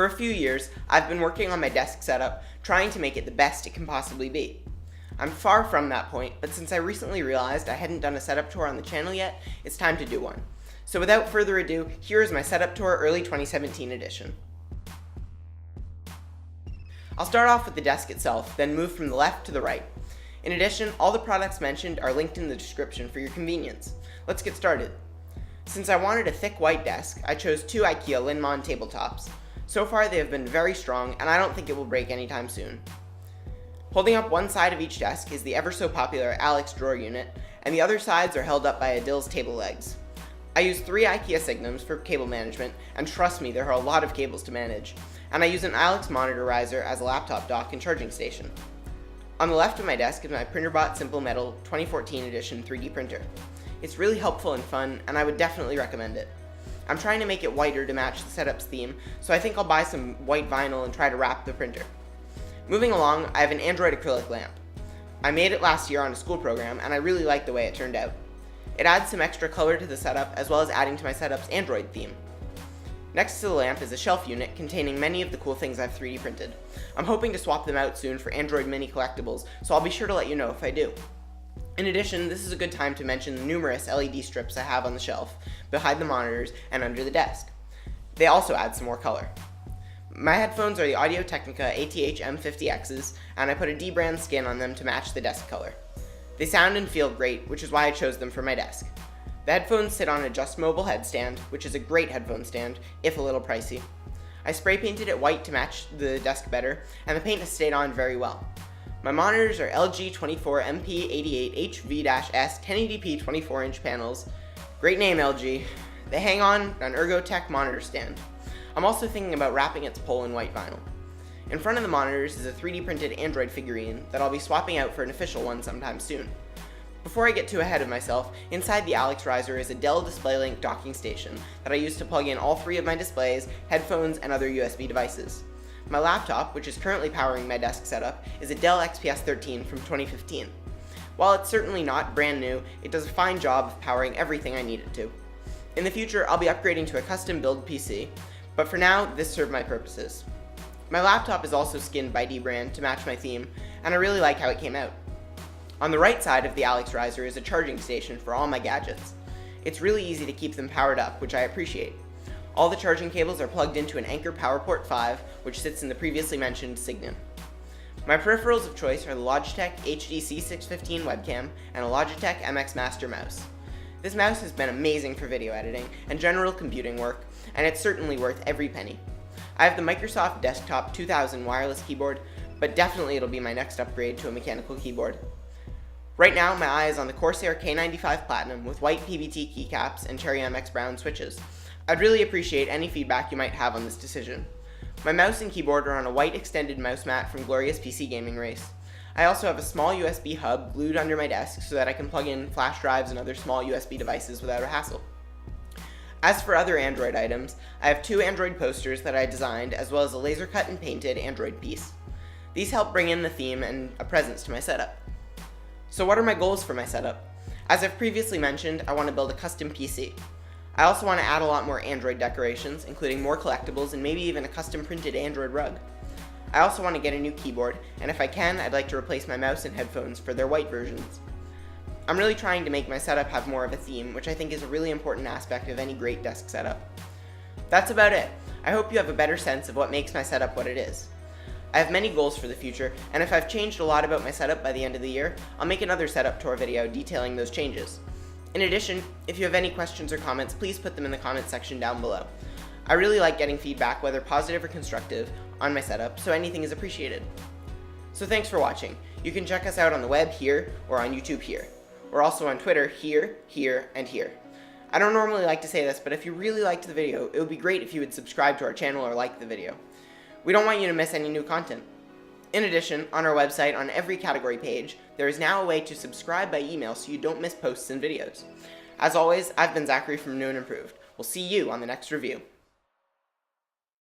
For a few years, I've been working on my desk setup, trying to make it the best it can possibly be. I'm far from that point, but since I recently realized I hadn't done a setup tour on the channel yet, it's time to do one. So without further ado, here is my setup tour early 2017 edition. I'll start off with the desk itself, then move from the left to the right. In addition, all the products mentioned are linked in the description for your convenience. Let's get started. Since I wanted a thick white desk, I chose two IKEA Linmon tabletops. So far they have been very strong, and I don't think it will break anytime soon. Holding up one side of each desk is the ever so popular Alex drawer unit, and the other sides are held up by Adil's table legs. I use 3 IKEA Signums for cable management, and trust me, there are a lot of cables to manage, and I use an Alex monitor riser as a laptop dock and charging station. On the left of my desk is my PrinterBot Simple Metal 2014 edition 3D printer. It's really helpful and fun, and I would definitely recommend it. I'm trying to make it whiter to match the setup's theme, so I think I'll buy some white vinyl and try to wrap the printer. Moving along, I have an Android acrylic lamp. I made it last year on a school program, and I really like the way it turned out. It adds some extra color to the setup, as well as adding to my setup's Android theme. Next to the lamp is a shelf unit containing many of the cool things I've 3D printed. I'm hoping to swap them out soon for Android mini collectibles, so I'll be sure to let you know if I do. In addition, this is a good time to mention the numerous LED strips I have on the shelf, behind the monitors, and under the desk. They also add some more color. My headphones are the Audio-Technica ATH M50Xs, and I put a D-brand skin on them to match the desk color. They sound and feel great, which is why I chose them for my desk. The headphones sit on a Just Mobile headstand, which is a great headphone stand, if a little pricey. I spray painted it white to match the desk better, and the paint has stayed on very well. My monitors are LG 24MP88 HV-S 1080p 24-inch panels. Great name, LG. They hang on an Ergotech monitor stand. I'm also thinking about wrapping its pole in white vinyl. In front of the monitors is a 3D printed Android figurine that I'll be swapping out for an official one sometime soon. Before I get too ahead of myself, inside the Alex riser is a Dell DisplayLink docking station that I use to plug in all 3 of my displays, headphones, and other USB devices. My laptop, which is currently powering my desk setup, is a Dell XPS 13 from 2015. While it's certainly not brand new, it does a fine job of powering everything I need it to. In the future, I'll be upgrading to a custom build PC, but for now, this served my purposes. My laptop is also skinned by D-brand to match my theme, and I really like how it came out. On the right side of the Alex riser is a charging station for all my gadgets. It's really easy to keep them powered up, which I appreciate. All the charging cables are plugged into an Anker PowerPort 5, which sits in the previously mentioned Signum. My peripherals of choice are the Logitech HDC 615 webcam and a Logitech MX Master mouse. This mouse has been amazing for video editing and general computing work, and it's certainly worth every penny. I have the Microsoft Desktop 2000 wireless keyboard, but definitely it'll be my next upgrade to a mechanical keyboard. Right now, my eye is on the Corsair K95 Platinum with white PBT keycaps and Cherry MX Brown switches. I'd really appreciate any feedback you might have on this decision. My mouse and keyboard are on a white extended mouse mat from Glorious PC Gaming Race. I also have a small USB hub glued under my desk so that I can plug in flash drives and other small USB devices without a hassle. As for other Android items, I have 2 Android posters that I designed, as well as a laser cut and painted Android piece. These help bring in the theme and a presence to my setup. So what are my goals for my setup? As I've previously mentioned, I want to build a custom PC. I also want to add a lot more Android decorations, including more collectibles and maybe even a custom printed Android rug. I also want to get a new keyboard, and if I can, I'd like to replace my mouse and headphones for their white versions. I'm really trying to make my setup have more of a theme, which I think is a really important aspect of any great desk setup. That's about it. I hope you have a better sense of what makes my setup what it is. I have many goals for the future, and if I've changed a lot about my setup by the end of the year, I'll make another setup tour video detailing those changes. In addition, if you have any questions or comments, please put them in the comment section down below. I really like getting feedback, whether positive or constructive, on my setup, so anything is appreciated. So thanks for watching. You can check us out on the web here, or on YouTube here. We're also on Twitter here, here, and here. I don't normally like to say this, but if you really liked the video, it would be great if you would subscribe to our channel or like the video. We don't want you to miss any new content. In addition, on our website, on every category page, there is now a way to subscribe by email so you don't miss posts and videos. As always, I've been Zachary from New and Improved. We'll see you on the next review.